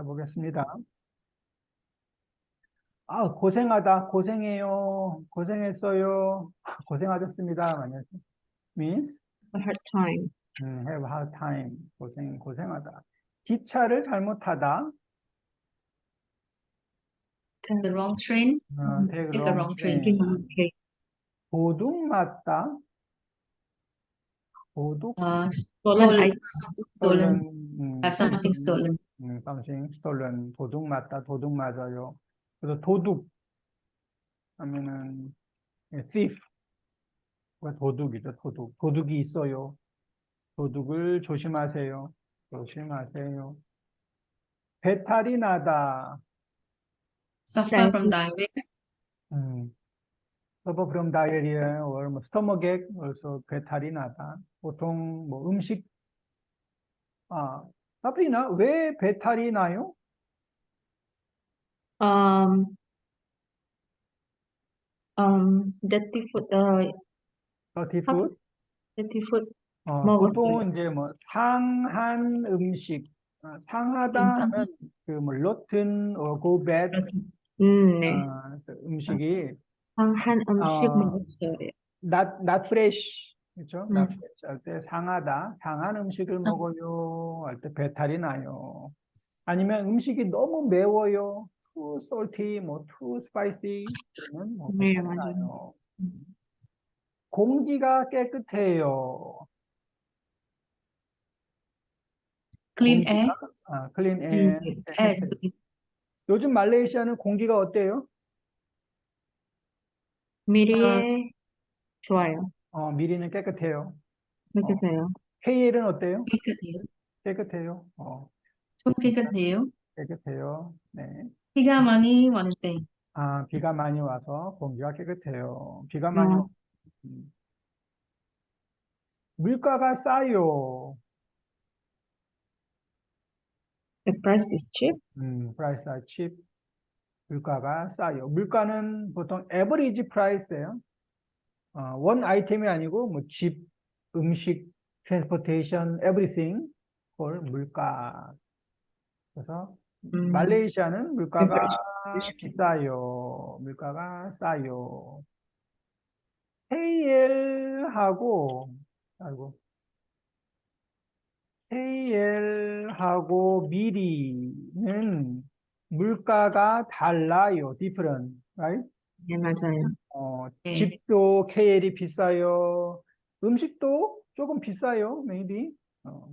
해보겠습니다. 고생하다, 고생해요, 고생했어요, 고생하셨습니다. means A hard time. have a hard time, 고생하다. 기차를 잘못하다, The wrong train. take Take a wrong wrong train. train. Okay. 도둑 맞다, 도둑, Stolen Stolen. items. Stolen. Have something stolen. something stolen, 도둑 맞다, 도둑 맞아요. 그래서 도둑 하면은 thief, 도둑이죠, 도둑. 도둑이 있어요. 도둑을 조심하세요. 조심하세요. 배탈이 나다. Suffer from diarrhea. suffer from diarrhea or 뭐 stomachache, also 배탈이 나다. 보통 뭐 음식, 사프리나 왜 배탈이 나요? Dirty food. dirty food. Dirty food. 보통 이제 뭐 상한 음식, 상하다 하면 그 뭐 rotten or go bad 네. 음식이 상한 음식 먹었어요. not fresh, 그렇죠? not fresh 할 때 상하다, 상한 음식을 먹어요 할 때 배탈이 나요. 아니면 음식이 너무 매워요, too salty, 뭐 too spicy, 그러면 뭐 네, 배탈이 맞아요. 나요. 공기가 깨끗해요. Clean air. clean air. Air. 요즘 말레이시아는 공기가 어때요? 미리에 좋아요. 미리는 깨끗해요. 그러세요. KL은 어때요? 깨끗해요. 깨끗해요. 좀 깨끗해요. 깨끗해요. 네. 비가 많이 오는 때. 비가 많이 와서 공기가 깨끗해요. 비가 많이 와. 물가가 싸요. The price is cheap. price are cheap. 물가가 싸요. 물가는 보통 average price예요. 원 아이템이 아니고 뭐 집, 음식, transportation, everything for 물가. 그래서 말레이시아는 물가가 비싸요. 물가가 싸요. KL하고 미리는 물가가 달라요. different, right? 네, 맞아요. 네. 집도 KL이 비싸요. 음식도 조금 비싸요, maybe.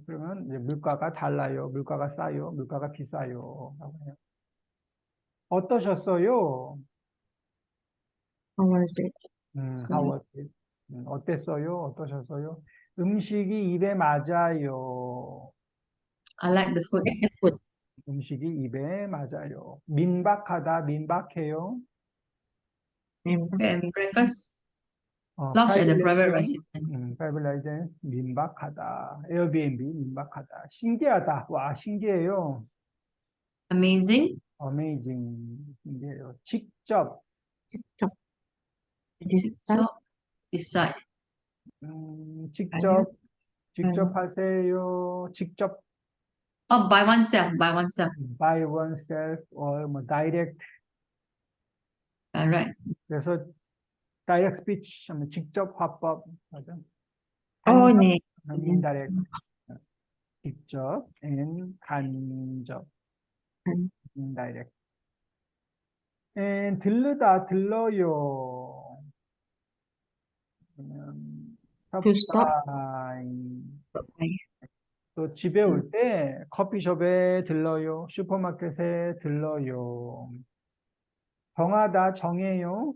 그러면 이제 물가가 달라요. 물가가 싸요. 물가가 비싸요. 라고 해요. 어떠셨어요? How was it? how was it? 어땠어요? 어떠셨어요? 음식이 입에 맞아요. I like the food. Food. 음식이 입에 맞아요. 민박하다, 민박해요. And breakfast. Lunch at the private residence. private residence, 민박하다. 에어비앤비, 민박하다. 신기하다. 와, 신기해요. Amazing. amazing, 신기해요. 직접, Decide. 직접 하세요. 직접 By oneself. By oneself. by oneself or 뭐 direct. Right. 그래서 direct speech 하면 직접 화법 맞아. 네. indirect. 직접 and 간접. indirect. and 들르다 들러요. To stop. 또 집에 올 때 커피숍에 들러요. 슈퍼마켓에 들러요. 정하다 정해요.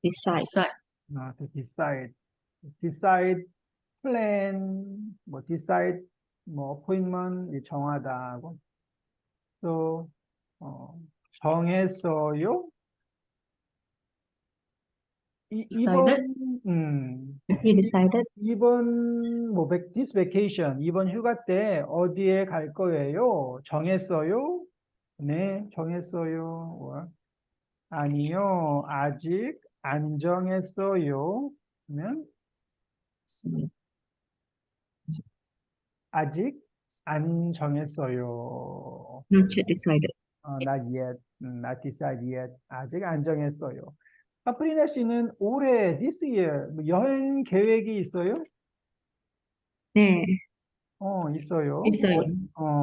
Decide. to decide. decide plan 뭐 decide 뭐 appointment 정하다고. 또 정했어요. Decided. We decided. 이번 뭐 this vacation 이번 휴가 때 어디에 갈 거예요? 정했어요? 네, 정했어요. or 아니요, 아직 안 정했어요. 그러면 아직 안 정했어요. Not yet decided. Not yet, not decided yet. 아직 안 정했어요. 프리나 씨는 올해 this year 뭐 여행 계획이 있어요? 네, 있어요. 있어요.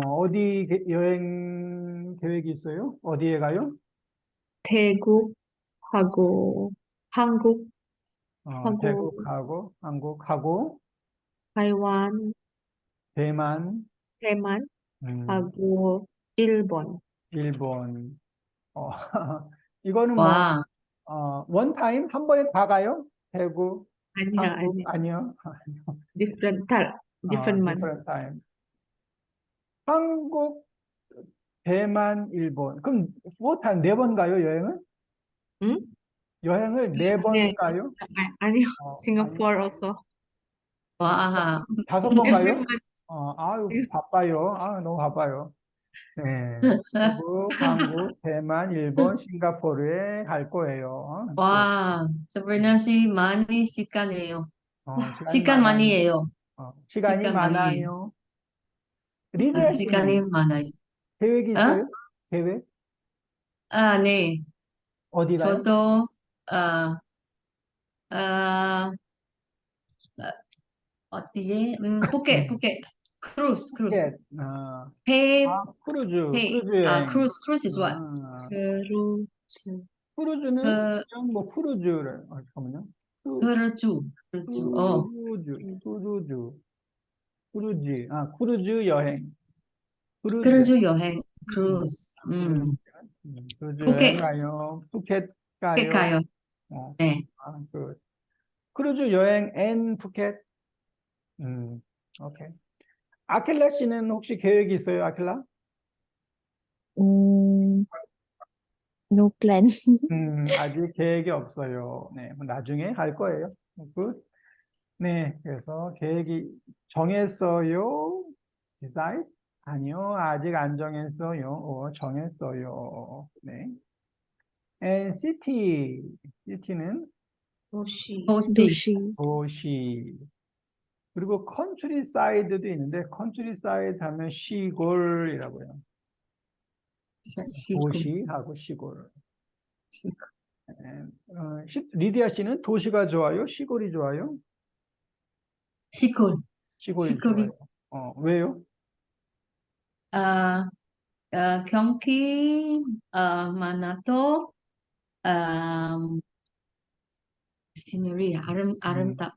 어디 여행 계획이 있어요? 어디에 가요? 태국하고 한국하고 태국하고 한국하고 타이완, 대만, 대만하고 음, 일본. 일본. 어, 이거는 뭐 와, 원타임 한 번에 다 가요? 대구, 아니야, 한국 아니야. 아니요. Different month. different time. 한국, 대만, 일본. 그럼 원타임 네 번 가요, 여행을? 응? 여행을 네 번 네, 가요? 아니요. 아니요. Singapore also. 와, 다섯 번 Every 가요? month. 아유, 바빠요. 너무 바빠요. 네. 태국, 한국, 대만, 일본, 싱가포르에 갈 거예요. 또, 와, Sabrina 씨 많이 시간이에요. 시간이 시간 많이 많아요. 해요. 시간이 시간 많이 해요. 많아요. 리디아 시간이 씨는 많아요. 계획이 어? 있어요? 계획? 네. 어디 가요? 저도, 아, 아, 어디에? 푸켓. 크루즈. 푸켓, 배, 크루즈 여행. 크루즈 is what? 크루즈. 크루즈는 그, 그냥 뭐 크루즈를, 잠깐만요. 크루즈. 크루즈 여행. 크루즈, 크루즈 여행, 음, 크루즈. 크루즈, 크루즈 여행 푸켓, 가요. 푸켓 푸켓 가요. 가요. 어, 네. 크루즈 여행 앤 푸켓. 오케이. 아킬라 씨는 혹시 계획이 있어요, 아킬라? Mm, no plans. 아직 계획이 없어요. 네, 나중에 할 거예요. 굿. 네, 그래서 계획이 정했어요? decide? 아니요, 아직 안 정했어요. 정했어요. 네. And city는 도시. 도시, Doshi. 도시. 그리고 countryside도 있는데 countryside 하면 시골이라고요. 시골, 도시하고 시골. 리디아 씨는 도시가 좋아요? 시골이 좋아요? 시골, 시골이 시골이, 좋아요. 왜요? 아, 경기, 많아도, 아, 시너리, 음, 아름답,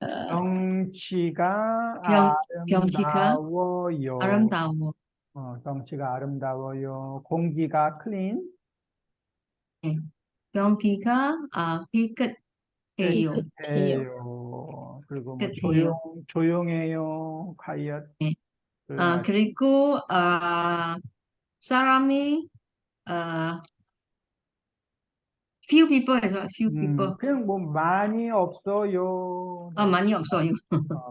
어, 경치가 경치가 아름다워요. 아름다워. 경치가 아름다워요. 공기가 클린, 네. 경기가, 깨끗해요. 깨끗해요. 깨끗해요. 그리고 뭐 깨끗해요. 조용해요. quiet, 네. 조용하죠. 그리고, 사람이, few people as well, few people. 그냥 뭐 많이 없어요. 네. 많이 없어요.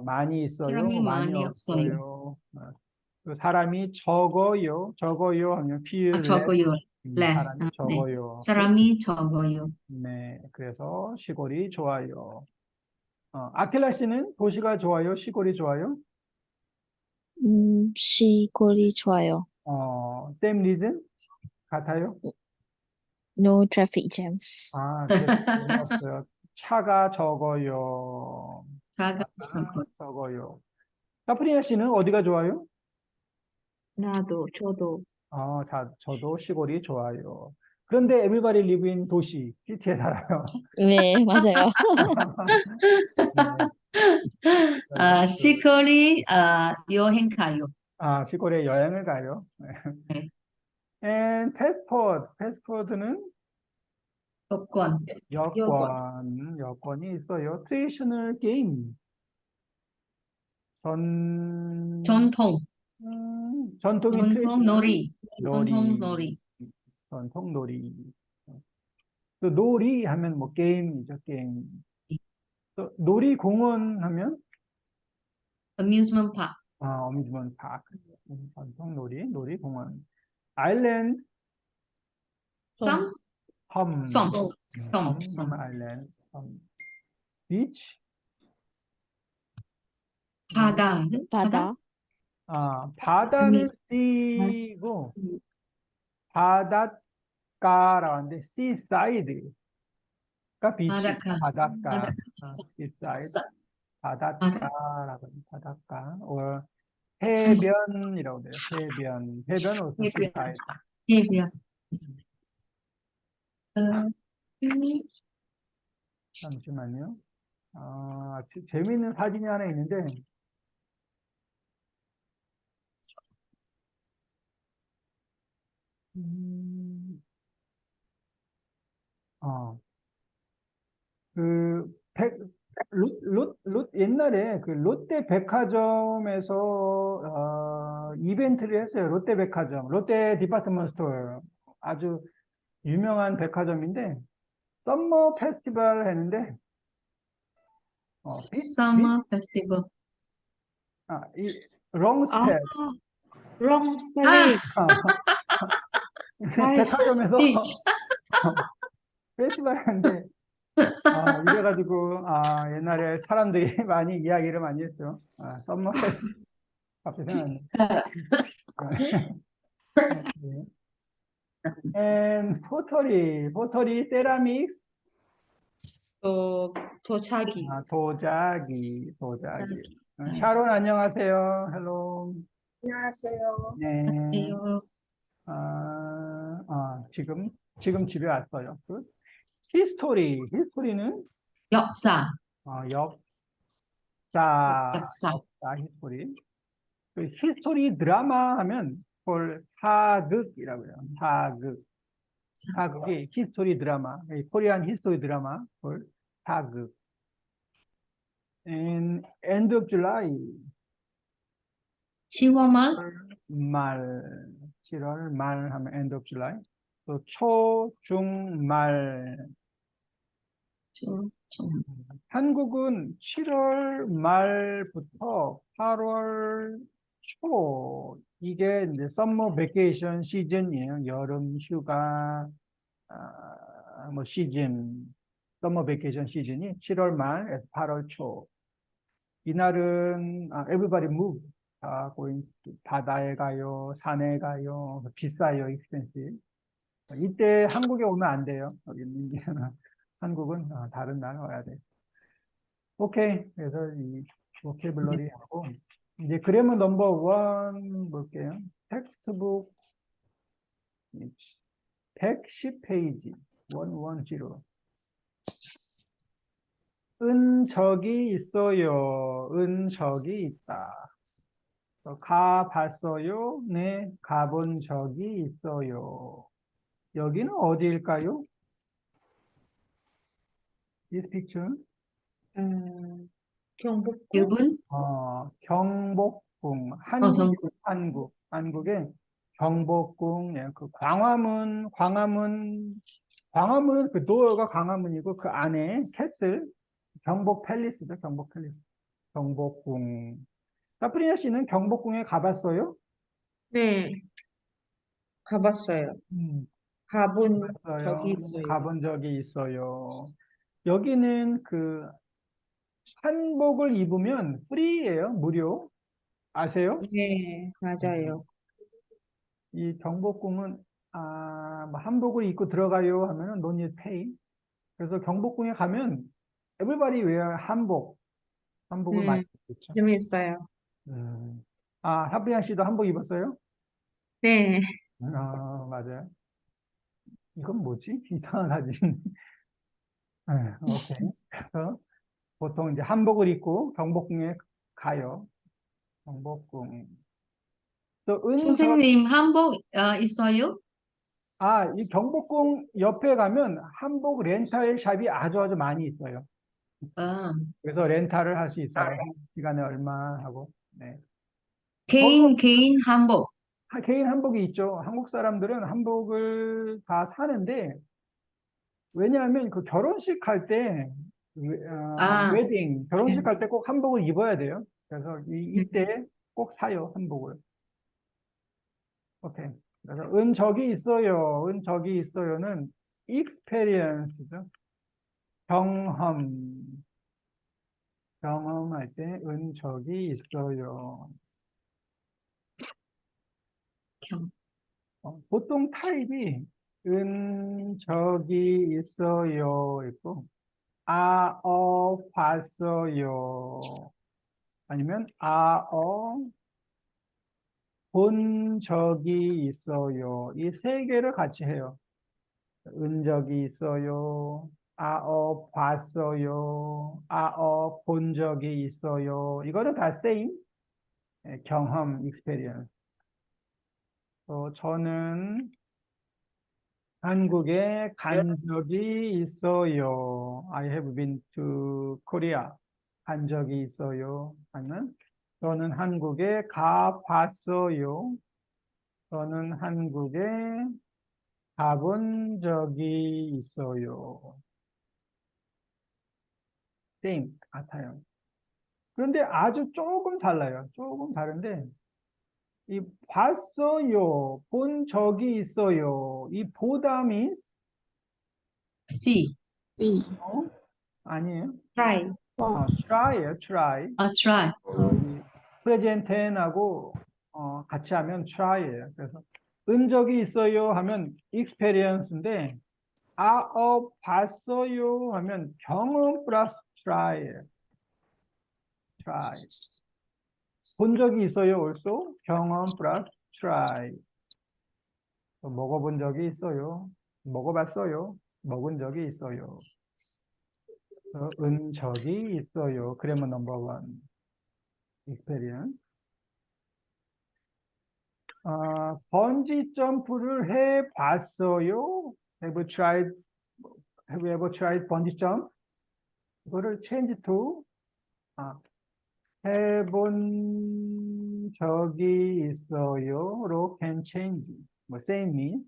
많이 있어요. 사람이 많이 많이 없어요. 없어요. 그 사람이 적어요. 적어요 하면 few less. 적어요. less. 사람이 네. 적어요. 사람이 적어요. 네, 그래서 시골이 좋아요. 아킬라 씨는 도시가 좋아요? 시골이 좋아요? 시골이 좋아요. 샘 리든 같아요? No traffic jam. 트래픽이 없어요. 차가 적어요. 차가 차가 적어요. 적어요. 카프리나 씨는 어디가 좋아요? 저도. 저도 시골이 좋아요. 그런데 everybody live in 도시, 시티에 살아요. 네, 맞아요. 네, 시골이, 여행 가요. 시골에 여행을 가요. 네. And passport는 여권, 여권이 있어요. traditional game. 전통, 전통이 전통 traditional 놀이, 전통 놀이. 전통 놀이. 또 놀이 하면 뭐 게임이죠, 게임. 또 놀이공원 하면 amusement park. 어뮤즈먼트 파크. 전통 놀이공원. 아일랜드, 섬, 섬, 섬, 섬 섬. 하면 아일랜드, 섬. 비치, 바다, 바다? 바다. 바다는 sea고 바닷가라고 하는데 seaside가 beach, 바닷가. 바닷가, seaside, 바닷가라고 하는 바닷가, or 해변이라고 돼요. 해변은 also seaside. 해변. 잠시만요. 재미있는 사진이 하나 있는데, 음, 어, 그, 옛날에 그 롯데 백화점에서, 이벤트를 했어요. 롯데 백화점, 롯데 디파트먼트 스토어. 아주 유명한 백화점인데, 썸머 페스티벌 했는데, Summer Festival. 롱 아, 스텝. wrong 아, spelling. 아이, 백화점에서 beach. 페스티벌 하는데, 이래가지고, 옛날에 사람들이 많이 이야기를 많이 했죠. 썸머 페스티벌. 갑자기 생각났네. 오케이. And 포터리, 세라믹스, 도자기. 도자기. 도자기. 샤론 안녕하세요. 헬로. 안녕하세요. 네. 안녕하세요. 지금 집에 왔어요. 히스토리는 역사. 역사, 히스토리. 그 히스토리 드라마 하면 그걸 사극이라고 해요. 사극이 히스토리 드라마, 코리안 히스토리 드라마, 그걸 사극. And end of July, 10월 말. 말, 7월 말 하면 end of July. 또 초, 중, 말. 좀. 한국은 7월 말부터 8월 초, 이게 이제 썸머 베케이션 시즌이에요. 여름 휴가, 시즌, 썸머 베케이션 시즌이 7월 말에서 8월 초. 이날은, everybody move. 바다에 가요, 산에 가요, 비싸요, expensive. 이때 한국에 오면 안 돼요. 여기는 한국은 다른 날 와야 돼. 오케이. 그래서 이 보케블러리 하고 이제 그래머 넘버 원 볼게요. 텍스트북 110페이지 110. 적이 있어요. 적이 있다. 가봤어요. 네, 가본 적이 있어요. 여기는 어디일까요? This picture. 경북. 일본. 경복궁, 전국. 한국의 경복궁, 예, 그 광화문은 그 도어가 광화문이고 그 안에 캐슬, 경복 팰리스죠, 경복 팰리스, 경복궁. 사프리나 씨는 경복궁에 가봤어요? 네, 가봤어요. 가본 적이 있어요. 가본 적이 있어요. 여기는 그 한복을 입으면 프리예요, 무료. 아세요? 네, 맞아요. 이 경복궁은 뭐 한복을 입고 들어가요 하면은 no need pay. 그래서 경복궁에 가면 everybody wear 한복을 많이 네, 입죠. 재밌어요. 하프리안 씨도 한복 입었어요? 네, 맞아요. 이건 뭐지? 이상한 사진. 네, 오케이. 그래서 보통 이제 한복을 입고 경복궁에 가요. 경복궁. 또 선생님 한복 있어요? 이 경복궁 옆에 가면 한복 렌탈 샵이 아주 많이 있어요. 아, 그래서 렌탈을 할 수 있어요. 한 시간에 얼마 하고. 네. 개인 한복. 개인 한복이 있죠. 한국 사람들은 한복을 다 사는데, 왜냐하면 그 결혼식 할 때, 웨딩, 결혼식 할 때 꼭 한복을 입어야 돼요. 그래서 이때 꼭 사요, 한복을. 오케이. 그래서 적이 있어요. 적이 있어요는 experience죠. 경험할 때 적이 있어요. 경. 보통 타입이 적이 있어요 있고 봤어요 아니면 본 적이 있어요. 이 세 개를 같이 해요. 적이 있어요. 봤어요. 본 적이 있어요. 이거는 다 same 경험, experience. 저는 한국에 간 적이 있어요. I have been to Korea. 간 적이 있어요. 아니면 저는 한국에 가봤어요. 저는 한국에 가본 적이 있어요. same, 같아요. 그런데 아주 조금 달라요. 조금 다른데 이 봤어요, 본 적이 있어요. 이 보다 means See. B. 아니에요. try. try예요, try. Try. 이 present tense하고 같이 하면 try예요. 그래서 적이 있어요 하면 experience인데 봤어요 하면 경험 플러스 try예요. try. 본 적이 있어요 also 경험 플러스 try. 먹어본 적이 있어요. 먹어봤어요. 먹은 적이 있어요. 적이 있어요. 그래머 넘버 원. experience. 번지 점프를 해봤어요. Have you ever tried 번지 점프? 이거를 change to 해본 적이 있어요로 can change. same mean.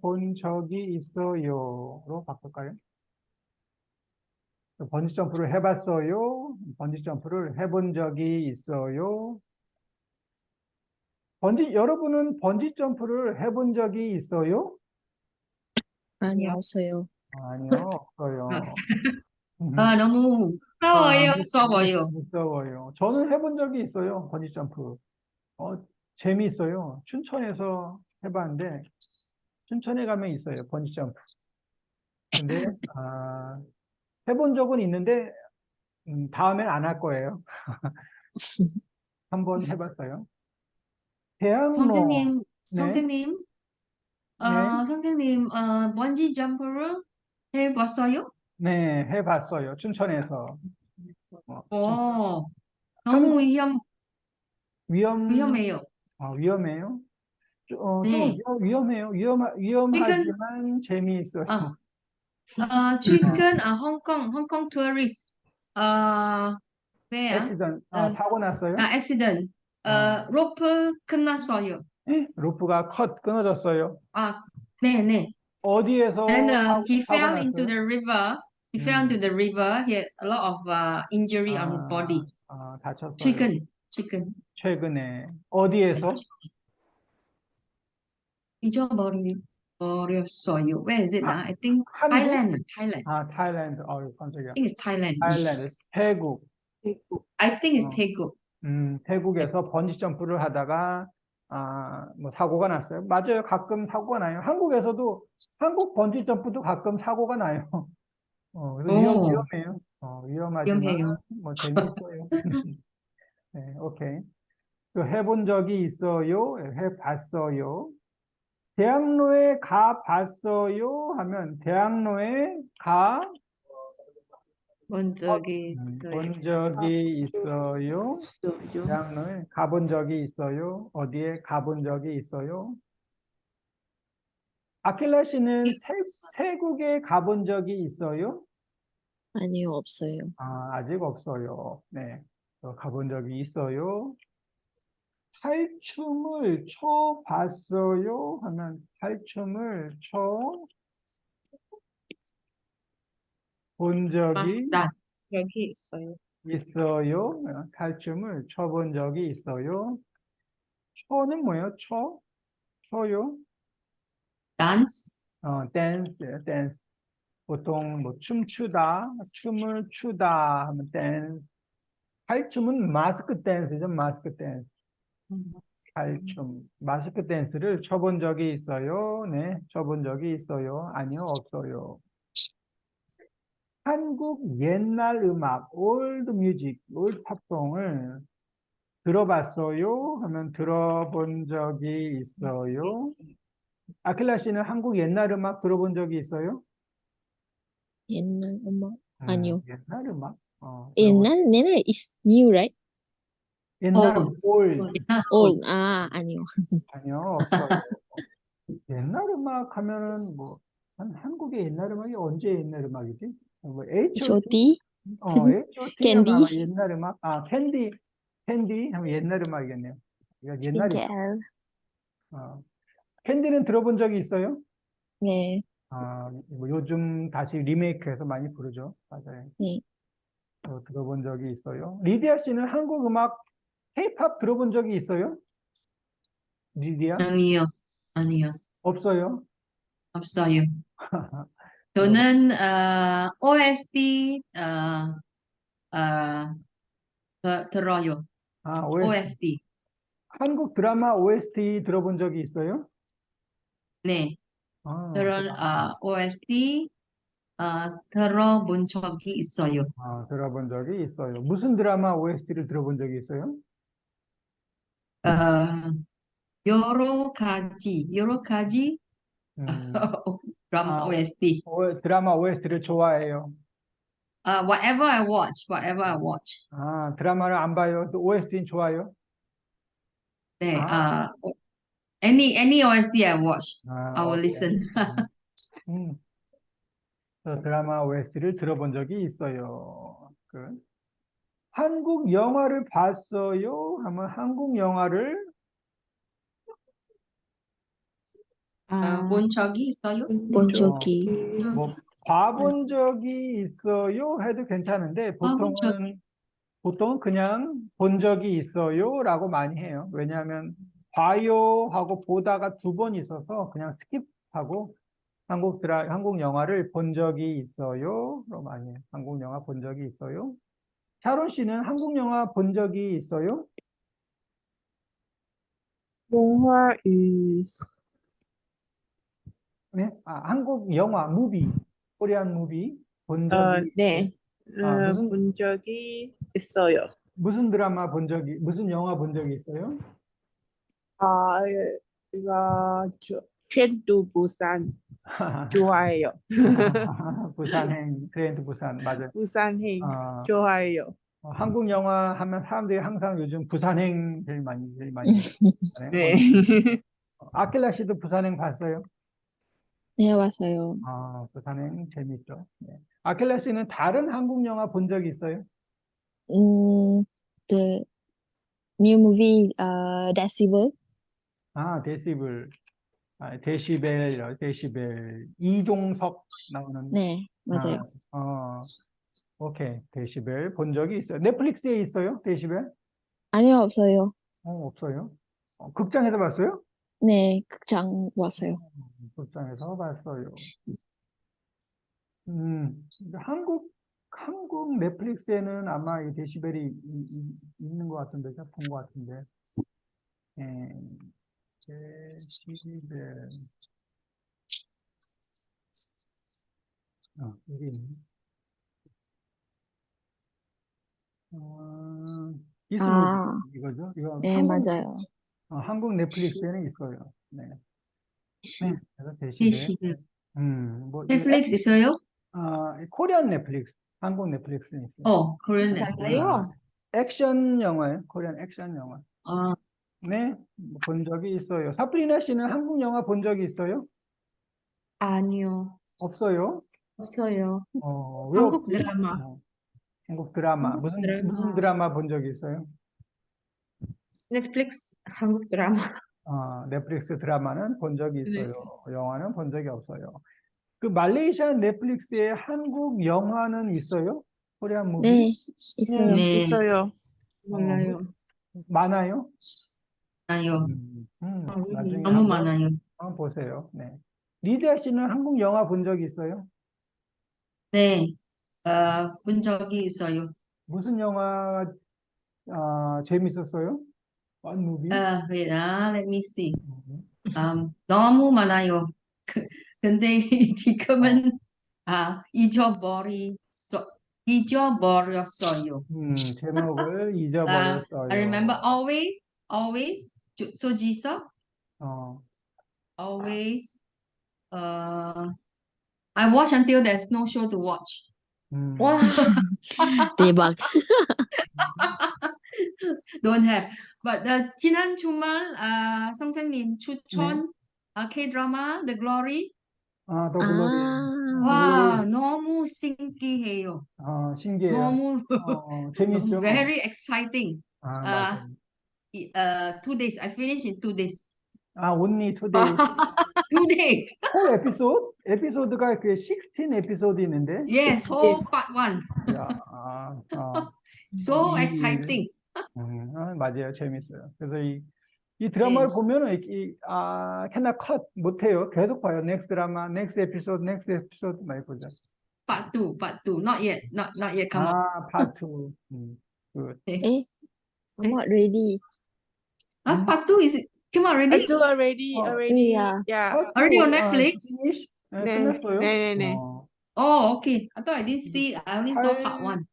본 적이 있어요로 바꿀까요? 번지 점프를 해봤어요. 번지 점프를 해본 적이 있어요. 여러분은 번지 점프를 해본 적이 있어요? 아니요, 없어요. 아니요, 없어요. 너무 무서워요. 무서워요. 무서워요. 저는 해본 적이 있어요. 번지 점프. 재미있어요. 춘천에서 해봤는데, 춘천에 가면 있어요. 번지 점프. 근데, 해본 적은 있는데, 다음엔 안 할 거예요. 한번 해봤어요. 대학로. 네, 선생님, 네, 선생님, 번지 점프를 해봤어요? 네, 해봤어요. 춘천에서. 오, 너무 한국 위험, 위험해요. 위험해요? 좀 네. 위험해요. 최근, 위험하지만 재미있어요. 최근, 홍콩 tourist, 왜야? 사고 났어요? accident, 어, 로프 끝났어요. 로프가 끊어졌어요. 네. And 어디에서 he 사고 fell into 났어요? the river. He fell into 음, the river. He had a lot of injury on his body. 다쳤어요. 최근. 최근에. 어디에서? 잊어버렸어요. Where is it now? I think 한국? Thailand. 타일랜드. 깜짝이야. I think it's Thailand. 타일랜드. 태국. I think it's 어, Daegu. 태국에서 번지 점프를 하다가 사고가 났어요. 맞아요. 가끔 사고가 나요. 한국 번지 점프도 가끔 사고가 나요. 그래서 오, 위험해요. 위험하지만 위험해요. 재밌어요. 네, 오케이. 해본 적이 있어요. 해봤어요. 대학로에 가봤어요. 하면 대학로에 본 적이 있어요. 본 적이 있어요. 대학로에 가본 적이 있어요. 어디에 가본 적이 있어요. 아킬라 씨는 태국에 가본 적이 있어요? 아니요, 없어요. 아직 없어요. 네. 가본 적이 있어요. 탈춤을 춰봤어요? 하면 탈춤을 춰본 적이 봤다. 여기 있어요. 있어요? 탈춤을 춰본 적이 있어요? 춰는 뭐예요? 춰요? Dance. 댄스, 댄스. 보통 춤을 추다 하면 댄스. 탈춤은 마스크 댄스죠, 마스크 댄스. 갈춤, 마스크 댄스를 쳐본 적이 있어요? 네, 쳐본 적이 있어요? 아니요, 없어요. 한국 옛날 음악, 올드 뮤직, 올드 팝송을 들어봤어요? 하면 들어본 적이 있어요? 아킬라 씨는 한국 옛날 음악 들어본 적이 있어요? 옛날 음악 아니요. 옛날 음악? 들어본 옛날 is new, right? 옛날 Old. 올드 Not old. Old. 아니요. 아니요, 없어요. 옛날 음악 하면은 뭐 한국의 옛날 음악이 언제 옛날 음악이지? 뭐 H.O.T? 쇼티, H.O.T 하면 아마 캔디, 옛날 음악? 캔디 하면 옛날 음악이겠네요. 이거 옛날이죠. 핑크엘. 어, 캔디는 들어본 적이 있어요? 네, 뭐 요즘 다시 리메이크해서 많이 부르죠. 맞아요. 네. 들어본 적이 있어요. 리디아 씨는 한국 음악, K-팝 들어본 적이 있어요? 리디아? 아니요. 아니요. 없어요. 없어요. 들어본 저는 OST 들어요. OST. OST. 한국 드라마 OST 들어본 적이 있어요? 네. 아, 그런 OST 들어본 적이 있어요. 들어본 적이 있어요. 무슨 드라마 OST를 들어본 적이 있어요? 어, 여러 가지 음, 드라마 아, OST. 드라마 OST를 좋아해요. Whatever I watch. 드라마를 안 봐요. 또 OST는 좋아요. 네. 아, Any OST I watch, I will 오케이. listen. 음, 저 드라마 OST를 들어본 적이 있어요. 한국 영화를 봤어요? 하면 한국 영화를 본 적이 있어요? 어, 본조기. 뭐 봐본 적이 있어요? 해도 괜찮은데 본 적이. 보통은 그냥 본 적이 있어요라고 많이 해요. 왜냐하면 봐요 하고 보다가 두 번 있어서 그냥 스킵하고 한국 영화를 본 적이 있어요로 많이 해요. 한국 영화 본 적이 있어요? 샤론 씨는 한국 영화 본 적이 있어요? 동화 네? 한국 영화 무비, 코리안 무비 본 적이 있어요? 네, 무슨 본 적이 있어요. 무슨 영화 본 적이 있어요? 아, 이거 트레인 투 부산 좋아해요. 부산행, 트레인 부산, 맞아요. 부산행 어, 좋아해요. 한국 영화 하면 사람들이 항상 요즘 부산행 제일 많이 부산행 네. 아킬라 씨도 부산행 봤어요? 네, 왔어요. 부산행 재밌죠. 네. 아킬라 씨는 다른 한국 영화 본 적 있어요? The new movie, Decibel. 데시벨, 데시벨, 이종석 나오는, 네, 맞아요. 오케이, 데시벨 본 적이 있어요. 넷플릭스에 있어요? 데시벨? 아니요, 없어요. 없어요. 극장에서 봤어요? 네, 극장 왔어요. 극장에서 봤어요. 근데 한국 넷플릭스에는 아마 이 데시벨이 있는 것 같은데, 제가 본 것 같은데. 예, 데시벨, 여기 있네. 있습니다. 아, 이거죠? 이거 네, 맞아요. 한국 넷플릭스에는 있어요. 네. 네, 그래서 데시벨. 데시벨. 뭐, 넷플릭스 있어요? 이 코리안 넷플릭스, 한국 넷플릭스는 있어요. 코리안 맞아요. 넷플릭스. 액션 영화예요. 코리안 액션 영화. 아, 네, 본 적이 있어요. 사프리나 씨는 한국 영화 본 적이 있어요? 아니요, 없어요? 없어요. 왜 한국 없지? 드라마. 한국 드라마. 한국 무슨 드라마. 드라마 본 적이 있어요? 넷플릭스 한국 드라마. 넷플릭스 드라마는 본 적이 네. 있어요. 영화는 본 적이 없어요. 그 말레이시아 넷플릭스에 한국 영화는 있어요? 코리안 무비? 네, 있어요. 네. 있어요. 어, 몰라요. 많아요? 많아요. 나중에 너무 많아요. 한번 보세요. 네. 리디아 씨는 한국 영화 본 적 있어요? 네. 본 적이 있어요. 무슨 영화 재밌었어요? What movie? Wait, let me see. 음. 너무 많아요. 근데 지금은 잊어버렸어요. 제목을 I remember 잊어버렸어요. always, 소지서, 어, always, I watch until there's no show to watch. 와, 대박. Don't have. But 지난 주말 선생님 네. 추천 K-drama The Glory. 더 글로리. 와, 너무 신기해요. 신기해요. 너무 재밌죠? very exciting. 맞아요. 2 days. I finished in 2 days. only 2 days. 2 days. whole episode? 에피소드가 16 에피소드 있는데? Yes, whole part 1. 야, So 이- exciting. 맞아요. 재밌어요. 그래서 이 드라마를 네. 보면은, cannot cut, 못해요. 계속 봐요. next 드라마, next episode, next episode, 많이 보죠. Part 2. Not yet. Not yet come up. part 2. good. 에? I'm not ready. Part 2 is came out I already? do already, 어, yeah. part Already on 2, Netflix? finish? 네, 끝났어요? 네. Oh, okay. I thought I didn't see. I only saw part 1.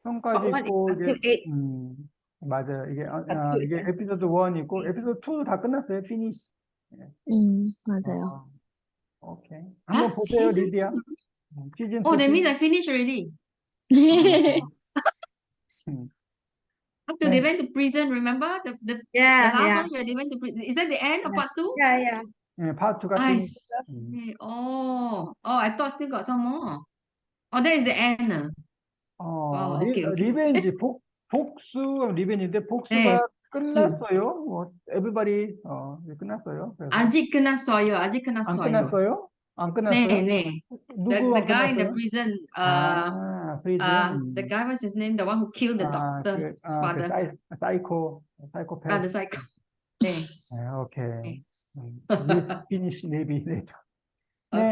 형까지 Part 1 있고, until 이게, 8. 맞아요. 이게, Part 2 is 이게 에피소드 1 있고, 에피소드 2도 다 끝났어요. finish. 맞아요. 오케이. 한번 보세요, season 리디아. 2. 시즌 2. Oh, that means I finished already. After they went to prison, remember the Yeah, last yeah. one where they went to prison? Is that the end of part 2? Yeah. part 2가 I finish. see. Oh, I thought still got some more. Oh, that is the end. Oh, okay. 리벤지, 복수, 리벤지인데, 복수가 네, 끝났어요. everybody, 끝났어요. 그래서. 아직 끝났어요. 안 끝났어요? 안 끝났어요? 네. 누구 The 안 guy in the 끝났어요? prison, 프리즌. the guy, what's his name? The one who killed the doctor's father. 사이코패스. The psycho. 네. 오케이. 네. 피니시 네비. 네,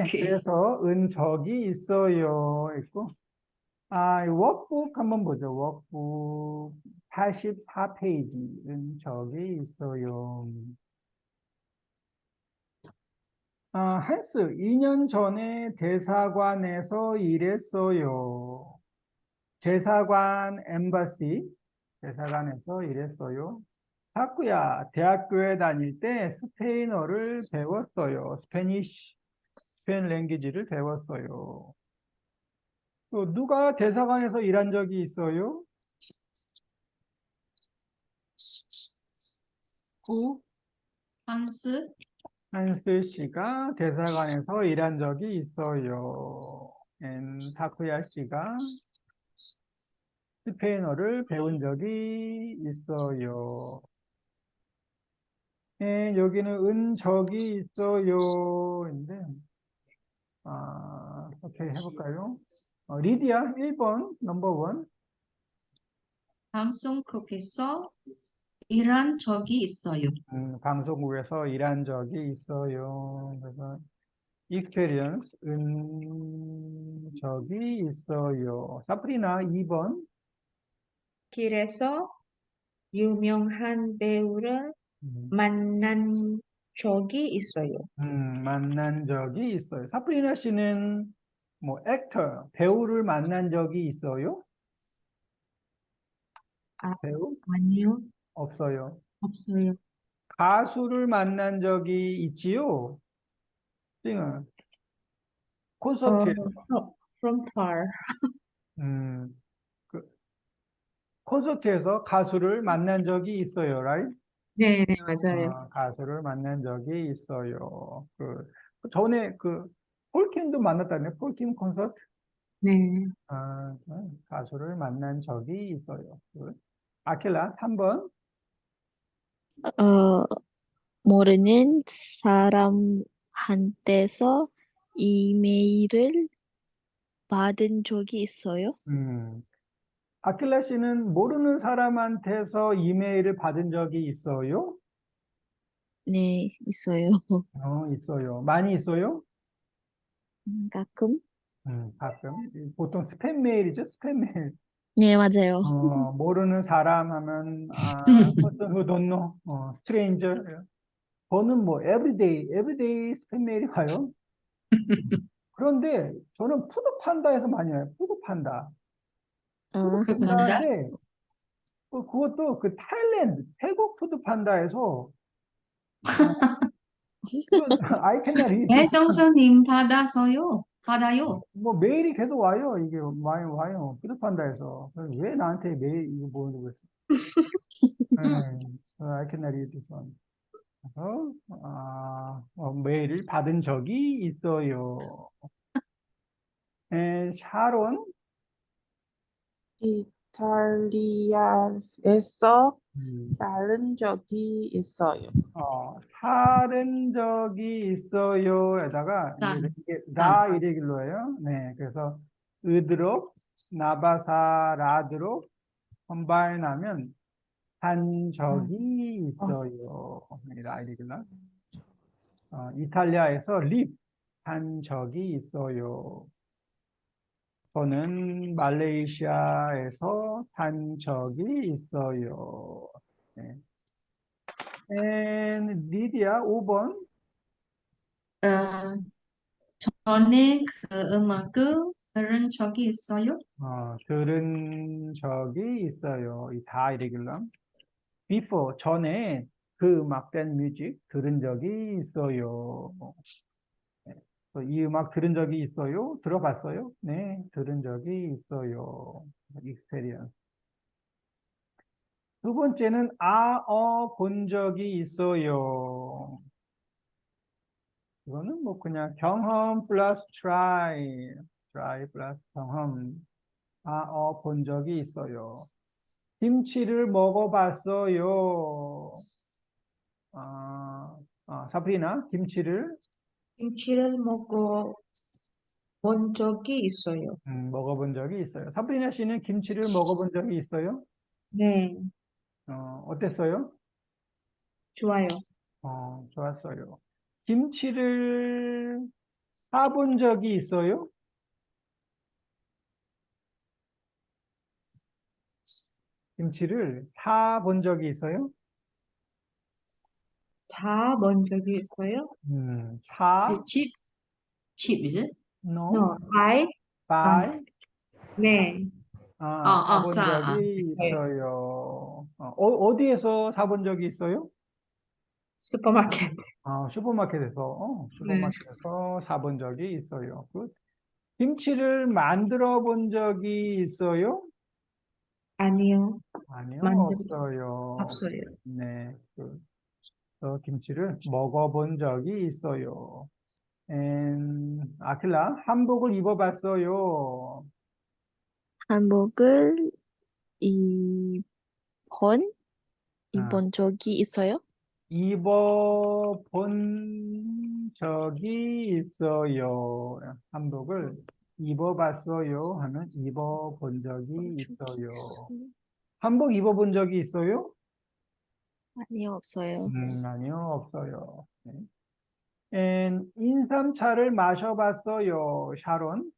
오케이. 그래서 적이 있어요. 있고. 이 워크북 한번 보죠. 워크북 84페이지. 적이 있어요. 한스, 2년 전에 대사관에서 일했어요. 대사관, 엠바시, 대사관에서 일했어요. 타쿠야, 대학교에 다닐 때 스페인어를 배웠어요. 스페인 랭귀지를 배웠어요. 또 누가 대사관에서 일한 적이 있어요? 한스? 한스 씨가 대사관에서 일한 적이 있어요. 타쿠야 씨가 스페인어를 배운 적이 있어요. 여기는 적이 있어요. 인데, 오케이, 해볼까요? 리디아, 1번, 넘버 1. 방송국에서 일한 적이 있어요. 방송국에서 일한 적이 있어요. 그래서, experience, 적이 있어요. 사프리나, 2번. 길에서 유명한 배우를 만난 적이 있어요. 만난 적이 있어요. 사프리나 씨는 액터, 배우를 만난 적이 있어요? 배우? 아니요, 없어요. 없어요. 가수를 만난 적이 있지요? 싱어. 콘서트에서. From far. 콘서트에서 가수를 만난 적이 있어요, right? 네, 맞아요. 가수를 만난 적이 있어요. 전에 폴킴도 만났다네, 폴킴 콘서트. 네. 가수를 만난 적이 있어요. 아킬라, 3번. 모르는 사람한테서 이메일을 받은 적이 있어요? 아킬라 씨는 모르는 사람한테서 이메일을 받은 적이 있어요? 네, 있어요. 있어요. 많이 있어요? 가끔? 가끔. 보통 스팸 메일이죠, 스팸 메일. 네, 맞아요. 모르는 사람 하면, person who don't know, stranger. 저는 뭐, everyday 스팸 메일이 와요. 그런데 저는 푸드판다에서 많이 와요. 푸드판다. 어, 푸드판다? 푸드판다인데, 그것도 그 태국 푸드판다에서, 어, 이건 I cannot read this. 배송선님 받아요. 뭐 메일이 계속 와요. 이게 많이 와요. 푸드판다에서. 그래서 왜 나한테 메일 이거 보내고 있어? I cannot read this one. 그래서, 메일을 받은 적이 있어요. 샤론, 이탈리아에서 음, 살은 적이 있어요. 살은 적이 있어요에다가 산, 이게 산. 이레귤러예요. 네, 그래서 으드록, 나바사, 라드록 컴바인하면 한 적이 있어요. 이레귤러. 이탈리아에서 한 적이 있어요. 저는 말레이시아에서 산 적이 있어요. 네. 리디아 5번. 어, 전에 그 음악을 들은 적이 있어요? 들은 적이 있어요. 이 다 이레귤러. before, 전에 그 음악된 뮤직 들은 적이 있어요. 네. 이 음악 들은 적이 있어요? 들어봤어요? 네, 들은 적이 있어요. experience. 두 번째는 본 적이 있어요. 이거는 뭐 그냥 경험 플러스 try 플러스 경험. 본 적이 있어요. 김치를 먹어봤어요. 사브리나, 김치를 김치를 먹어 본 적이 있어요. 먹어본 적이 있어요. 사브리나 씨는 김치를 먹어본 적이 있어요? 네, 어땠어요? 좋아요. 좋았어요. 김치를 사본 적이 있어요? 김치를 사본 적이 있어요? 사 본 적이 있어요? 사, Chip, is it? no, No, I, buy, 네, 사본 사. 적이 네. 있어요. 어디에서 사본 적이 있어요? 슈퍼마켓. 네. 슈퍼마켓에서 사본 적이 있어요. 김치를 만들어 본 적이 있어요? 아니요, 아니요, 만들 없어요. 없어요. 네, 김치를 먹어본 적이 있어요. 아킬라, 한복을 입어봤어요. 한복을 입은 아, 입은 적이 있어요? 입어본 적이 있어요. 한복을 입어봤어요 하면 입어본 적이 있어요. 한복 입어본 적이 있어요? 아니요, 없어요. 아니요, 없어요. 네. 인삼차를 마셔봤어요, 샤론.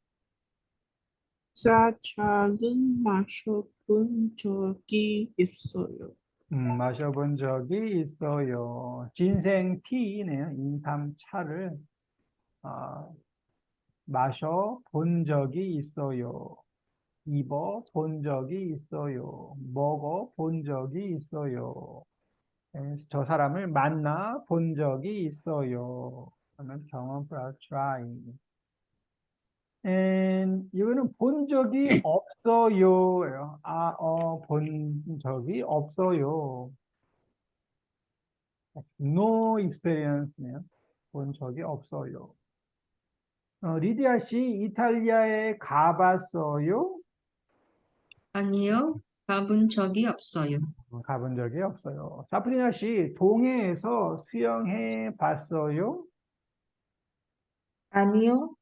사차는 마셔본 적이 있어요. 마셔본 적이 있어요. 진생티네요. 인삼차를 마셔본 적이 있어요. 입어본 적이 있어요. 먹어본 적이 있어요. 저 사람을 만나 본 적이 있어요. 하면 경험 플러스 try. 이거는 본 적이 없어요. 본 적이 없어요. No experience네요. 본 적이 없어요. 리디아 씨, 이탈리아에 가봤어요? 아니요, 가본 적이 없어요. 가본 적이 없어요. 사프리나 씨, 동해에서 수영해 봤어요? 아니요,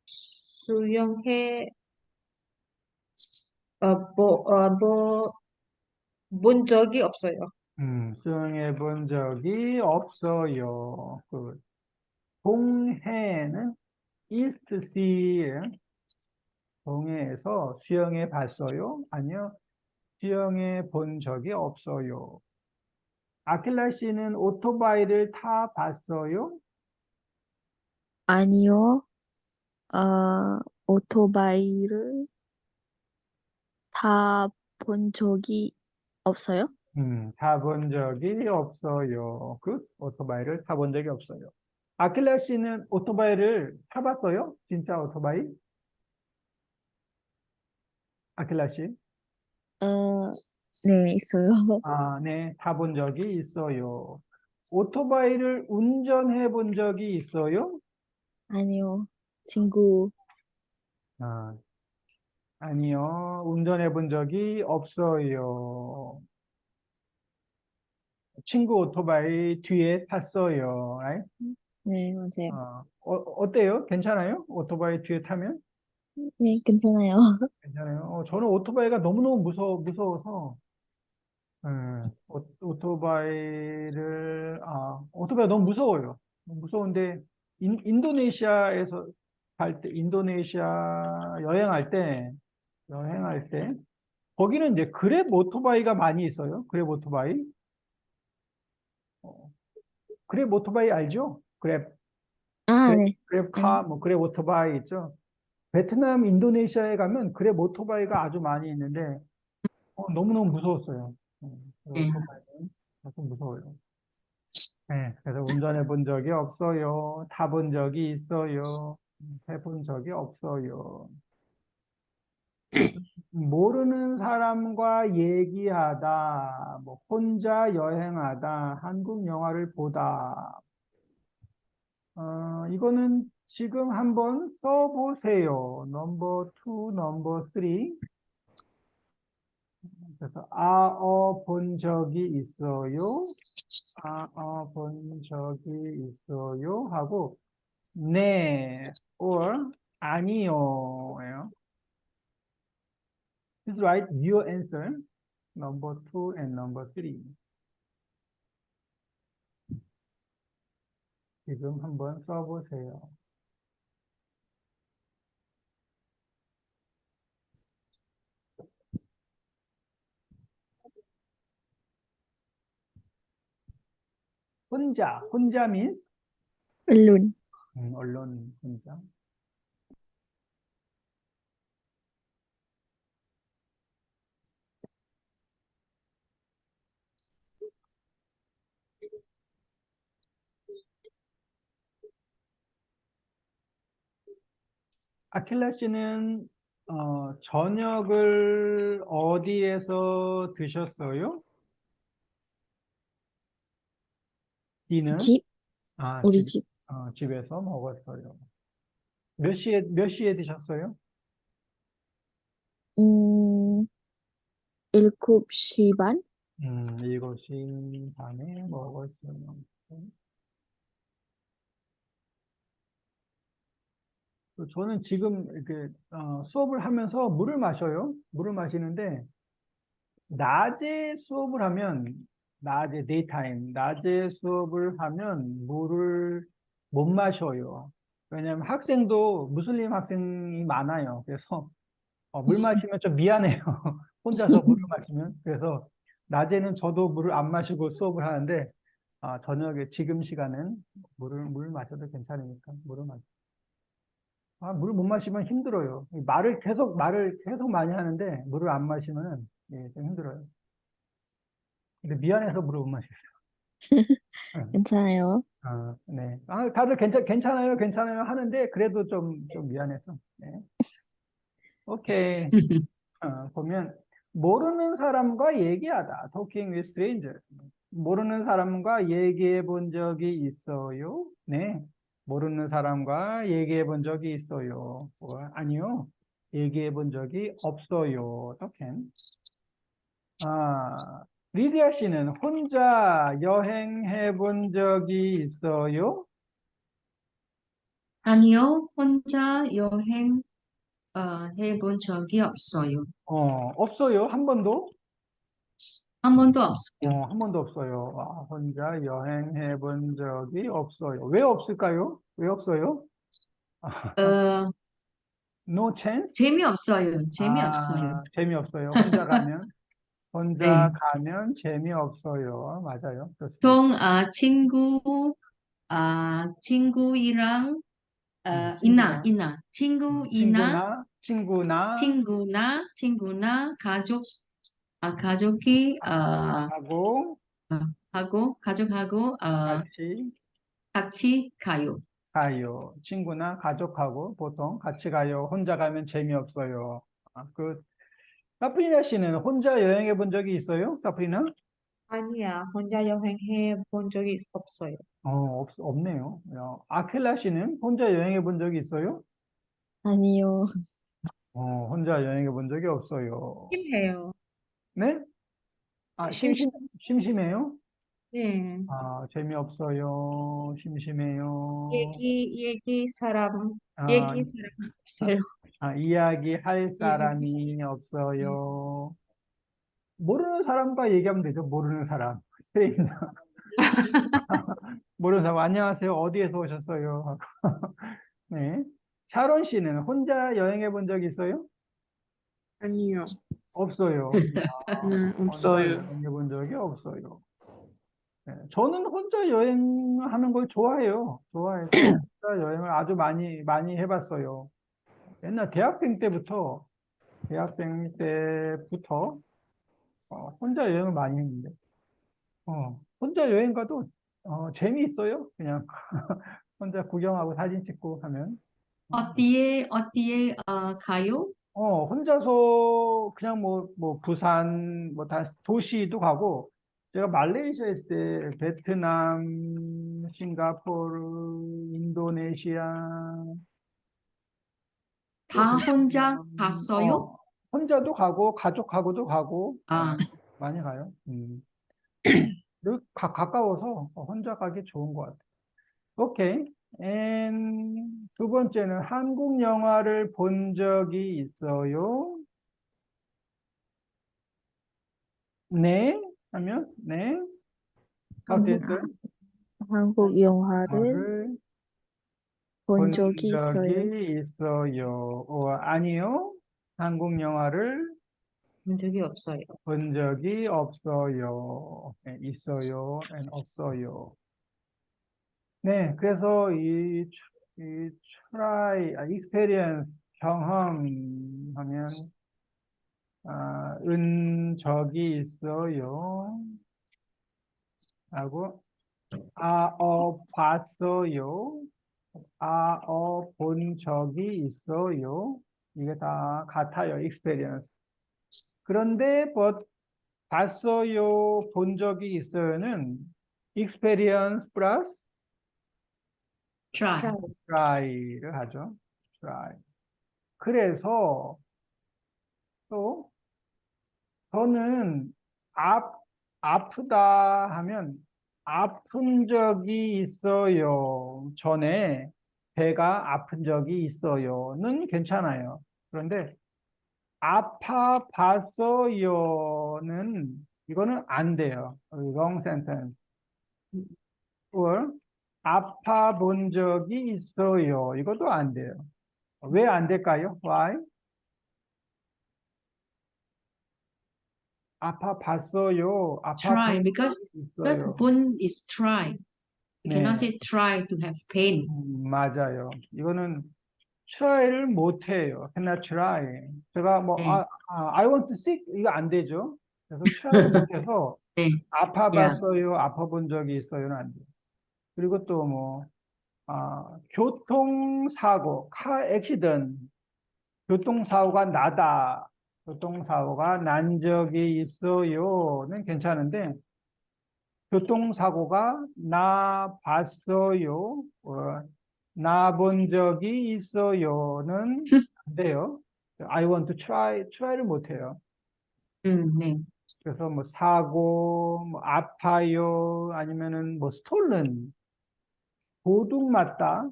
수영해, 본 적이 없어요. 수영해 본 적이 없어요. 동해는 East Sea, 동해에서 수영해 봤어요? 아니요. 수영해 본 적이 없어요. 아킬라 씨는 오토바이를 타 봤어요? 아니요. 오토바이를 타본 적이 없어요? 타본 적이 없어요. 오토바이를 타본 적이 없어요. 아킬라 씨는 오토바이를 타봤어요? 진짜 오토바이? 아킬라 씨? 어, 네, 있어요. 아, 네, 타본 적이 있어요. 오토바이를 운전해 본 적이 있어요? 아니요. 친구, 아, 아니요. 운전해 본 적이 없어요. 친구 오토바이 뒤에 탔어요. right? 네, 맞아요. 어때요? 괜찮아요? 오토바이 뒤에 타면? 네, 괜찮아요. 괜찮아요. 저는 오토바이가 너무너무 무서워서, 오토바이가 너무 무서워요. 무서운데, 인도네시아에서 인도네시아 여행할 때, 거기는 이제 그랩 오토바이가 많이 있어요. 그랩 오토바이. 어, 그랩 오토바이 알죠? 아, 네. 그랩카, 뭐, 그랩 오토바이 있죠? 베트남, 인도네시아에 가면 그랩 오토바이가 아주 많이 있는데, 너무너무 무서웠어요. 예. 오토바이는 조금 무서워요. 네, 그래서 운전해 본 적이 없어요. 타본 적이 있어요. 해본 적이 없어요. 모르는 사람과 얘기하다, 뭐 혼자 여행하다, 한국 영화를 보다. 이거는 지금 한번 써보세요. 넘버 2, 넘버 3. 그래서 본 적이 있어요. 본 적이 있어요. 하고 네, or 아니요. Please write your answer. Number 2 and number 3. 지금 한번 써보세요. 혼자 means 알론. 언론 혼자. 아킬라 씨는 저녁을 어디에서 드셨어요? 디는 집? 우리 집, 집. 집에서 먹었어요. 몇 시에 드셨어요? 음, 7시 반? 7시 반에 먹었어요. 저는 지금 이렇게 수업을 하면서 물을 마셔요. 물을 마시는데 낮에 수업을 하면 낮에 데이타임 낮에 수업을 하면 물을 못 마셔요. 왜냐하면 학생도 무슬림 학생이 많아요. 그래서 물 마시면 좀 미안해요. 혼자서 물을 마시면. 그래서 낮에는 저도 물을 안 마시고 수업을 하는데 저녁에 지금 시간은 물 마셔도 괜찮으니까 물을 마셔요. 물을 못 마시면 힘들어요. 말을 계속 많이 하는데 물을 안 마시면 예, 좀 힘들어요. 근데 미안해서 물을 못 마시겠어요. 괜찮아요. 네. 다들 괜찮아요 하는데 그래도 좀 미안해서. 네. 오케이. 보면 모르는 사람과 얘기하다. Talking with stranger. 모르는 사람과 얘기해 본 적이 있어요? 네. 모르는 사람과 얘기해 본 적이 있어요. 아니요. 얘기해 본 적이 없어요. 어떻게? 리디아 씨는 혼자 여행해 본 적이 있어요? 아니요, 혼자 여행 해본 적이 없어요. 없어요. 한 번도? 한 번도 없어요. 한 번도 없어요. 혼자 여행해 본 적이 없어요. 왜 없을까요? 왜 없어요? 어, No chance? 재미없어요. 재미없어요. 재미없어요. 혼자 네. 가면 재미없어요. 맞아요. 그렇습니다. 보통 친구이랑 친구랑, 친구이나 친구나 가족이 하고 하고 가족하고 같이 같이 가요. 가요. 친구나 가족하고 보통 같이 가요. 혼자 가면 재미없어요. 사프리나 씨는 혼자 여행해 본 적이 있어요? 사프리나? 아니야. 혼자 여행해 본 적이 없어요. 없네요. 아킬라 씨는 혼자 여행해 본 적이 있어요? 아니요. 혼자 여행해 본 적이 없어요. 심해요. 네? 심심. 심심해요? 네. 재미없어요. 심심해요. 얘기 사람 아, 없어요. 이야기할 사람이 없어요. 모르는 사람과 얘기하면 되죠. 모르는 사람. 스페인. 모르는 사람, 안녕하세요. 어디에서 오셨어요? 하고. 네. 샤론 씨는 혼자 여행해 본 적 있어요? 아니요. 없어요. 혼자 없어요. 여행해 본 적이 없어요. 네. 저는 혼자 여행하는 걸 좋아해요. 좋아해서 혼자 여행을 아주 많이 해봤어요. 옛날 대학생 때부터 혼자 여행을 많이 했는데, 혼자 여행 가도 재미있어요. 그냥 혼자 구경하고 사진 찍고 하면. 어디에 가요? 혼자서 그냥 부산, 다 도시도 가고, 제가 말레이시아 있을 때 베트남, 싱가포르, 인도네시아, 다 혼자 갔어요? 혼자도 가고, 가족하고도 가고, 아, 많이 가요. 그리고 가까워서 혼자 가기 좋은 것 같아요. 오케이. 두 번째는 한국 영화를 본 적이 있어요? 네? 하면, 네? 한국, 어땠어요? 한국 영화를 영화를 본 본 적이 있어요. 적이 있어요. 아니요. 한국 영화를 본 적이 없어요. 본 적이 없어요. 네, 있어요. and 없어요. 네, 그래서 이 try, experience, 경험하면, 은 적이 있어요. 하고, 봤어요. 본 적이 있어요. 이게 다 같아요, experience. 그런데, 봤어요, 본 적이 있어요는 experience 플러스 try. try를 하죠. try. 그래서 또 저는 아프다 하면 아픈 적이 있어요. 전에 배가 아픈 적이 있어요는 괜찮아요. 그런데 아파 봤어요는 이거는 안 돼요. wrong sentence. or 아파 본 적이 있어요. 이것도 안 돼요. 왜 안 될까요? Why? 아파 봤어요. 아파 Try 본 because 적이 that 있어요. 본 is try. You cannot 네, say try to have pain. 맞아요. 이거는 try를 못 해요. cannot try. 제가 네. I want to sick 이거 안 되죠. 그래서 try를 못 해서 네. 아파 Yeah. 봤어요. 아파 본 적이 있어요는 안 돼요. 그리고 또 교통사고, car accident, 교통사고가 나다. 교통사고가 난 적이 있어요는 괜찮은데 교통사고가 나 봤어요. 나 본 적이 있어요는 안 돼요. I want to try를 못 해요. 네. 그래서 사고, 아파요, 아니면은 stolen, 도둑 맞다,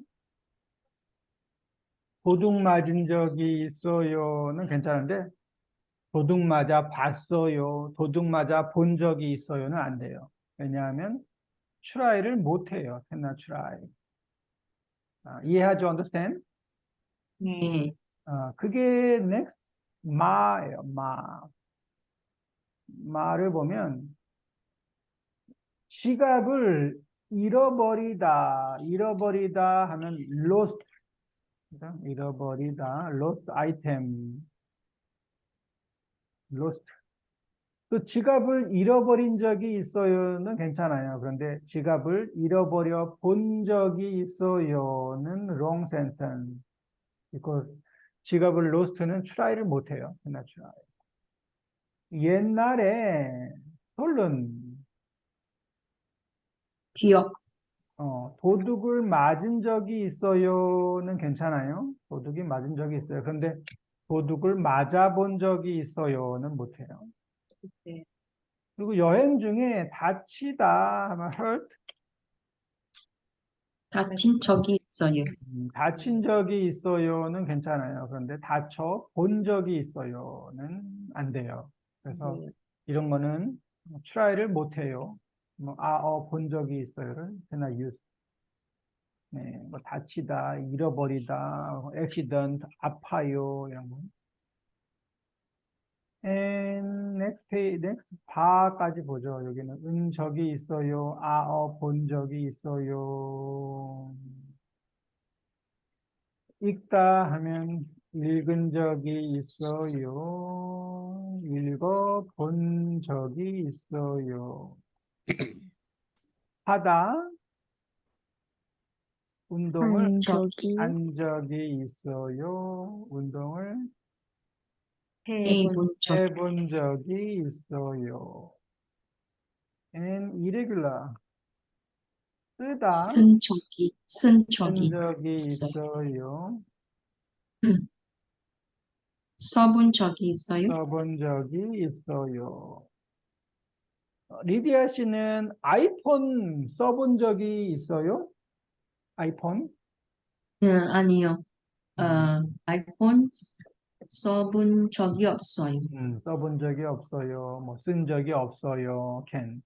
도둑 맞은 적이 있어요는 괜찮은데 도둑 맞아 봤어요, 도둑 맞아 본 적이 있어요는 안 돼요. 왜냐하면 try를 못 해요. cannot try. 이해하죠? understand? 네. 네. 그게 next 마예요. 마를 보면 지갑을 잃어버리다 하면 lost, 그죠? 잃어버리다, lost item, lost. 또 지갑을 잃어버린 적이 있어요는 괜찮아요. 그런데 지갑을 잃어버려 본 적이 있어요는 wrong sentence. 이거 지갑을 lost는 try를 못해요. 그냥 try. 옛날에 stolen, 기억. 도둑을 맞은 적이 있어요는 괜찮아요. 도둑이 맞은 적이 있어요. 그런데 도둑을 맞아본 적이 있어요는 못해요. 네. 그리고 여행 중에 다치다 하면 hurt, 다친 적이 있어요. 다친 적이 있어요는 괜찮아요. 그런데 다쳐 본 적이 있어요는 안 돼요. 그래서 이런 거는 try를 못해요. 본 적이 있어요를 그냥 use. 네, 뭐 다치다, 잃어버리다, accident, 아파요 이런 거. And next page, next 바까지 보죠. 여기는 적이 있어요. 본 적이 있어요. 읽다 하면 읽은 적이 있어요. 읽어본 적이 있어요. 하다, 운동을 한 적이 한 적이 있어요. 운동을 해본 적. 해본 적이 있어요. And irregular, 쓰다, 쓴 적이 쓴 적이 있어요. 있어요. 써본 적이 있어요. 써본 적이 있어요. 리디아 씨는 아이폰 써본 적이 있어요? 아이폰? 아니요. 아이폰 써본 적이 없어요. 써본 적이 없어요. 뭐 쓴 적이 없어요. can.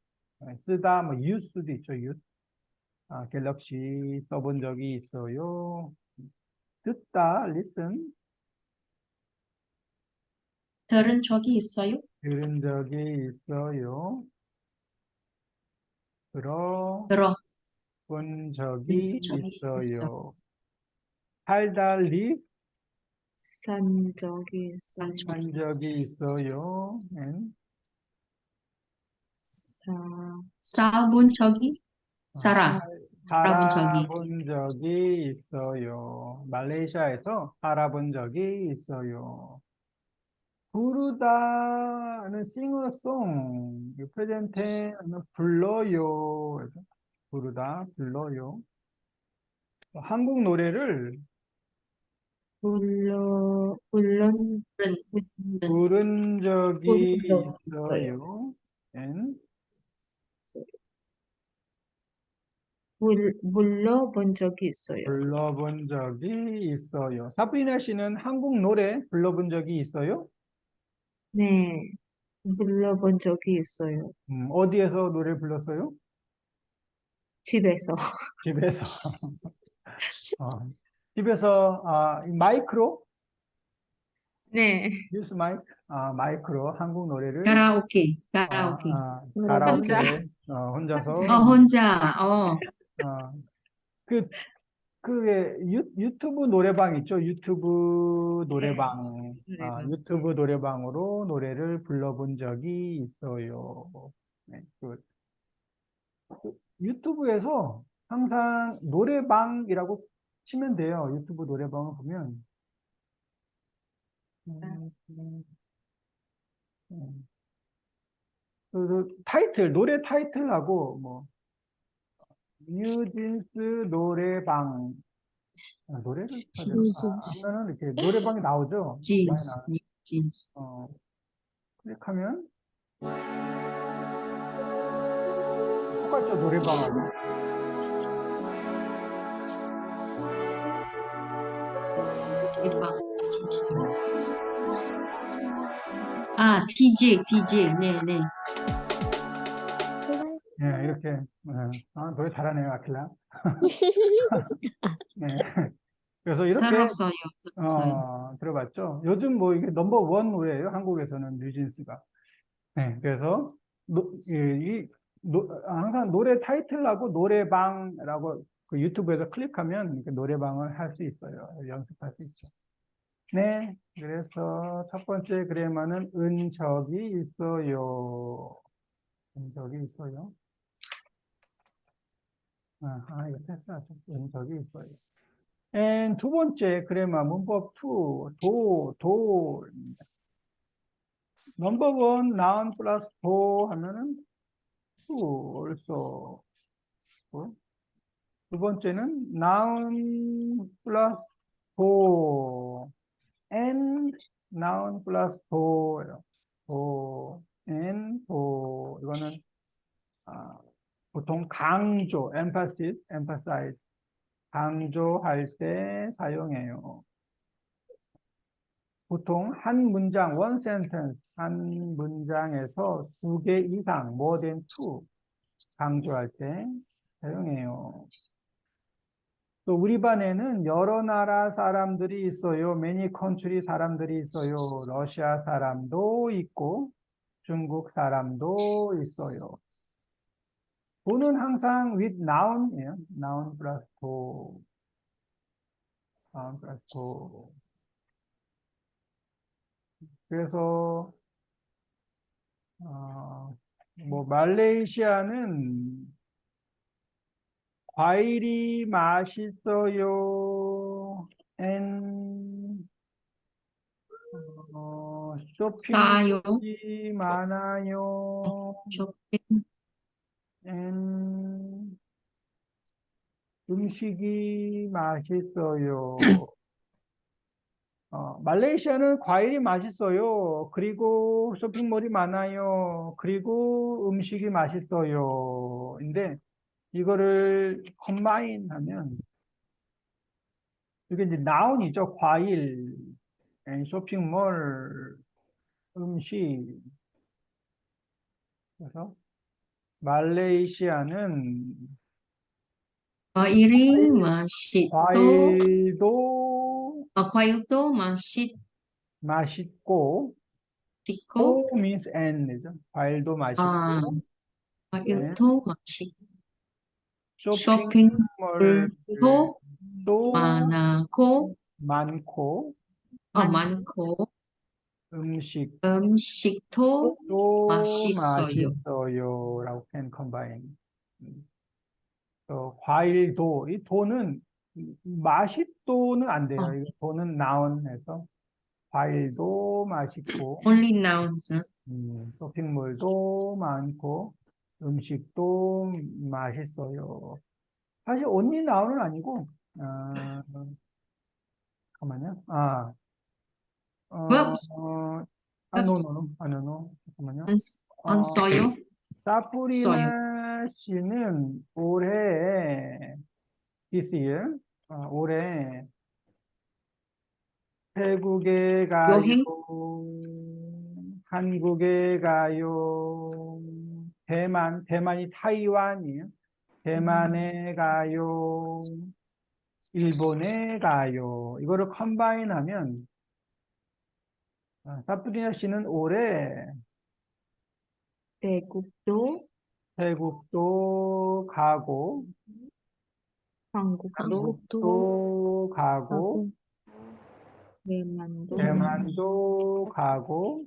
쓰다 뭐 use도 있죠. use. 갤럭시 써본 적이 있어요. 듣다 listen. 들은 적이 있어요. 들은 적이 있어요. 들어본 들어본 적이 적이 있어요. 살다 live 산 적이 있어요. 한 적이 있어요. and 살아본 적이 살아본 적이 살아본 적이 있어요. 말레이시아에서 살아본 적이 있어요. 부르다는 sing a song. 프레젠테는 불러요. 그래서 부르다, 불러요. 한국 노래를 물론 부른 적이 부른 적이 있어요. 있어요. and 불러본 적이 있어요. 불러본 적이 있어요. 사브리나 씨는 한국 노래 불러본 적이 있어요? 네, 불러본 적이 있어요. 어디에서 노래 불렀어요? 집에서. 집에서. 집에서 마이크로? 네, 뉴스 마이크로 한국 노래를 가라오케 가라오케 혼자서 혼자 그 그게 유튜브 노래방 있죠? 유튜브 노래방 노래방. 유튜브 노래방으로 노래를 불러본 적이 있어요. 네, 유튜브에서 항상 노래방이라고 치면 돼요. 유튜브 노래방을 보면 타이틀 노래 타이틀하고 뭐 뉴진스 노래방 노래를 하면은 이렇게 노래방이 나오죠. 많이 나와요. 진스 클릭하면 똑같죠 노래방하고. 대박. DJ 네네. 네, 이렇게 노래 잘하네요 아킬라. 네. 그래서 이렇게 들었어요. 들어봤죠? 요즘 뭐 이게 넘버원 노래예요. 한국에서는 뉴진스가. 네, 그래서 항상 노래 타이틀하고 노래방이라고 그 유튜브에서 클릭하면 이렇게 노래방을 할 수 있어요. 연습할 수 있죠. 네, 그래서 첫 번째 그래마는 은적이 있어요. 은적이 있어요. 이거 패스하죠. 은적이 있어요. And 두 번째 그래마 문법 2, 도. 넘버 원 noun 플러스 도 하면은 to also. 두 번째는 noun 플러스 도 and noun 플러스 도예요. 도 and 도 이거는 보통 강조 emphasize 강조할 때 사용해요. 보통 한 문장 one sentence 한 문장에서 두 개 이상 more than two 강조할 때 사용해요. 또 우리 반에는 여러 나라 사람들이 있어요. many country 사람들이 있어요. 러시아 사람도 있고 중국 사람도 있어요. 도는 항상 with noun이에요. noun 플러스 도. noun 플러스 도. 그래서 뭐 말레이시아는 과일이 맛있어요. and 싸요. 쇼핑이 많아요. 쇼핑. and 음식이 맛있어요. 말레이시아는 과일이 맛있어요. 그리고 쇼핑몰이 많아요. 그리고 음식이 맛있어요. 근데 이거를 컴바인 하면 이게 이제 나운이죠. 과일, 쇼핑몰, 음식. 그래서 말레이시아는 과일이 맛있고, 과일도 과일도 맛있고, 맛있고, 도 means and죠. 과일도 아, 맛있고, 과일도 맛있고, 쇼핑몰도 쇼핑몰도 많고, 많고, 음식도 음식도 맛있어요. 맛있어요라고 can combine. 과일도 이 도는 맛있도는 안 돼요. 이거 도는 noun해서 과일도 맛있고 Only nouns. 쇼핑몰도 많고 음식도 맛있어요. 사실 only noun은 아니고 잠깐만요. Verbs. no. 잠깐만요. 안 써요? 써요. 사프리나 씨는 올해 this year 올해 태국에 가요, 여행? 한국에 가요, 대만이 타이완이에요. 대만에 가요, 일본에 가요. 이거를 컴바인 하면 사프리나 씨는 올해 태국도, 태국도 가고 한국도, 한국도 가고 대만도, 대만도 가고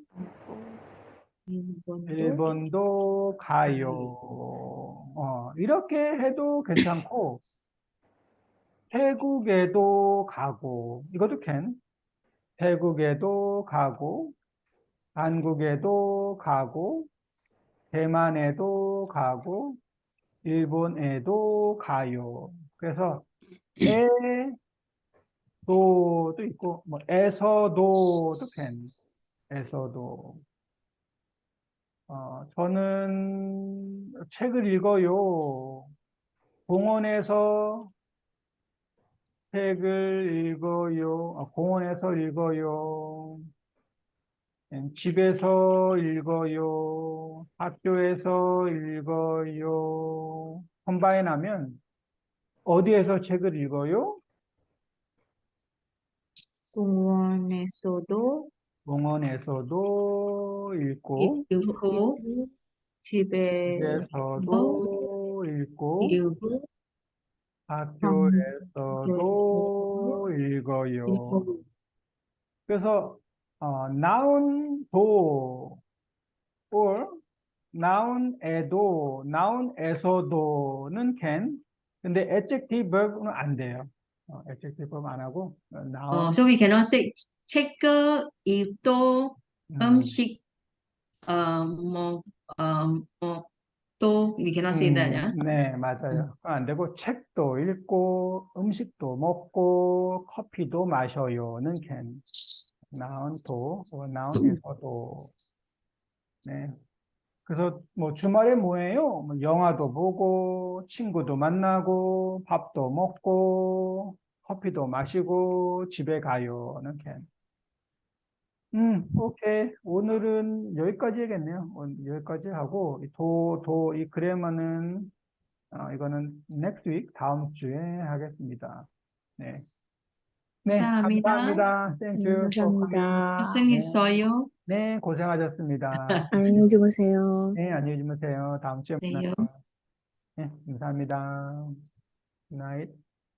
일본도 가요. 이렇게 해도 괜찮고 태국에도 가고 이것도 태국에도 가고 한국에도 가고 대만에도 가고 일본에도 가요. 그래서 에도도 있고 뭐 에서도도 에서도. 저는 책을 읽어요. 공원에서 책을 읽어요. 공원에서 읽어요. 집에서 읽어요. 학교에서 읽어요. 컴바인하면 어디에서 책을 읽어요? 공원에서도 공원에서도 읽고, 읽고, 집에서도 집에서도 읽고, 읽고, 학교에서도 읽어요. 그래서 noun 도 or noun에도 noun에서도는 can. 근데 adjective verb는 안 돼요. adjective verb 안 하고 noun so we cannot say 책 읽도, 음식, 뭐, 또 we cannot say that, yeah? 네, 맞아요. 그건 안 되고 책도 읽고 음식도 먹고 커피도 마셔요는 can. noun도 or noun에서도. 네. 그래서 뭐 주말에 뭐해요? 뭐 영화도 보고 친구도 만나고 밥도 먹고 커피도 마시고 집에 가요는 can. 오케이. 오늘은 여기까지 해야겠네요. 오늘 여기까지 하고 이 그래머는 이거는 next week 다음 주에 하겠습니다. 네. 네, 감사합니다. 감사합니다. Thank 네, you for 감사합니다. coming. 고생했어요. 네, 고생하셨습니다. 안녕히 주무세요. 네, 안녕히 주무세요. 다음 주에 네요. 만나요. 네, 감사합니다. Good night.